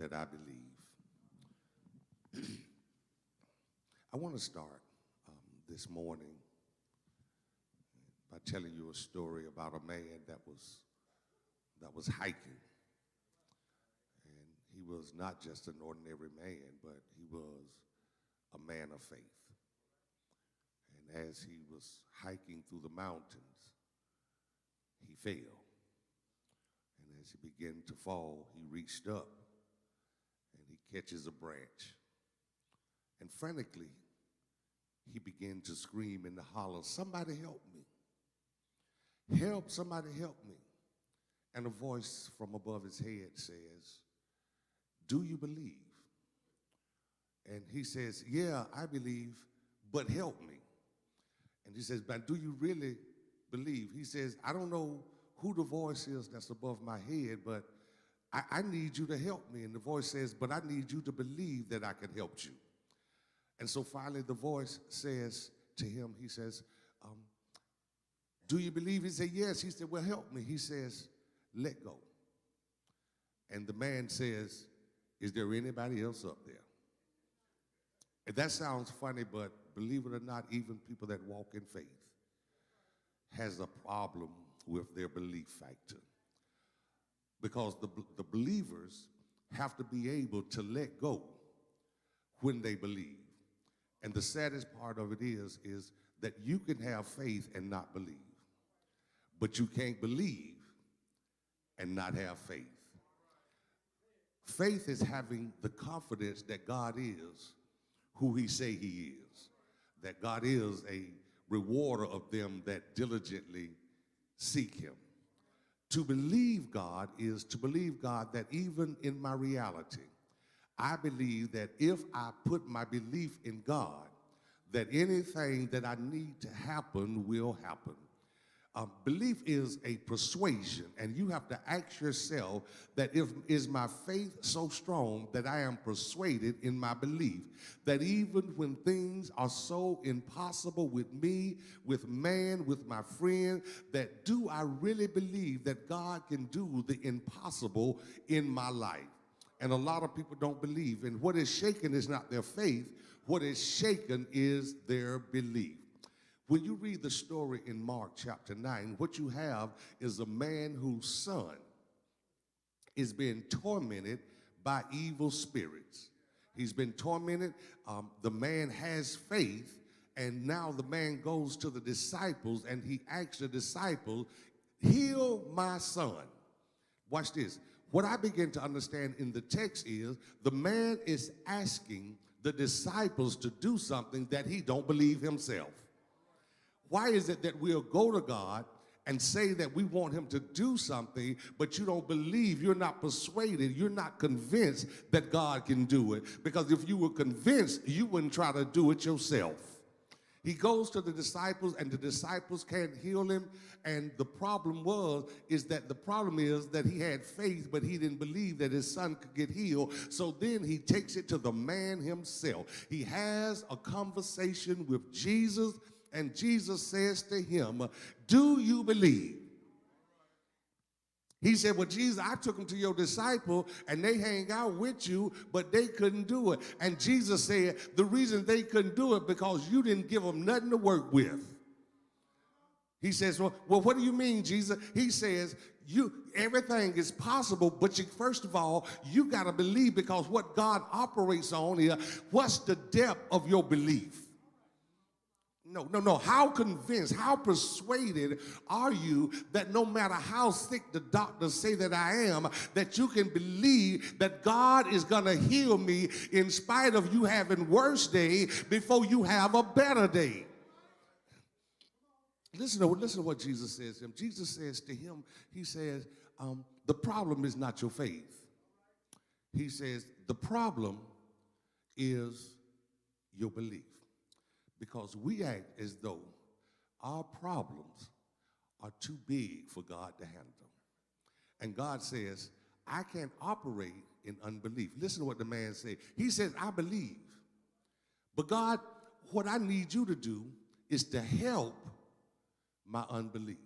that I believe. I want to start this morning by telling you a story about a man that was hiking. And he was not just an ordinary man, but he was a man of faith. And as he was hiking through the mountains, he fell. And as he began to fall, he reached up and he catches a branch. And frantically, he began to scream in the hollow, "Somebody help me. Help, somebody help me." And a voice from above his head says, "Do you believe?" And he says, "Yeah, I believe, but help me." And he says, "But do you really believe?" He says, "I don't know who the voice is that's above my head, but I need you to help me." And the voice says, "But I need you to believe that I can help you." And so finally the voice says to him, he says, "Do you believe?" He said, "Yes." He said, "Well, help me." He says, "Let go." And the man says, "Is there anybody else up there?" And that sounds funny, but believe it or not, even people that walk in faith has a problem with their belief factor. Because the believers have to be able to let go when they believe. And the saddest part of it is that you can have faith and not believe. But you can't believe and not have faith. Faith is having the confidence that God is who he say he is, that God is a rewarder of them that diligently seek him. To believe God is to believe God that even in my reality, I believe that if I put my belief in God, that anything that I need to happen will happen. Belief is a persuasion, and you have to ask yourself that is my faith so strong that I am persuaded in my belief that even when things are so impossible with me, with man, with my friend, that do I really believe that God can do the impossible in my life? And a lot of people don't believe, and what is shaken is not their faith, what is shaken is their belief. When you read the story in Mark chapter 9, what you have is a man whose son is being tormented by evil spirits. He's been tormented. The man has faith, and now the man goes to the disciples, and he asks the disciples, "Heal my son." Watch this. What I begin to understand in the text is the man is asking the disciples to do something that he don't believe himself. Why is it that we'll go to God and say that we want him to do something, but you don't believe, you're not persuaded, you're not convinced that God can do it? Because if you were convinced, you wouldn't try to do it yourself. He goes to the disciples, and the disciples can't heal him. And the problem is that he had faith, but he didn't believe that his son could get healed. So then he takes it to the man himself. He has a conversation with Jesus, and Jesus says to him, "Do you believe?" He said, "Well, Jesus, I took them to your disciple, and they hang out with you, but they couldn't do it." And Jesus said, "The reason they couldn't do it because you didn't give them nothing to work with." He says, well, what do you mean, Jesus? He says, everything is possible, but first of all, you got to believe, because what God operates on is, what's the depth of your belief? No. How convinced, how persuaded are you that no matter how sick the doctors say that I am, that you can believe that God is going to heal me in spite of you having worse day before you have a better day? Listen to what Jesus says to him. Jesus says to him, he says, the problem is not your faith. He says, the problem is your belief. Because we act as though our problems are too big for God to handle. And God says, I can't operate in unbelief. Listen to what the man said. He says, I believe. But God, what I need you to do is to help my unbelief.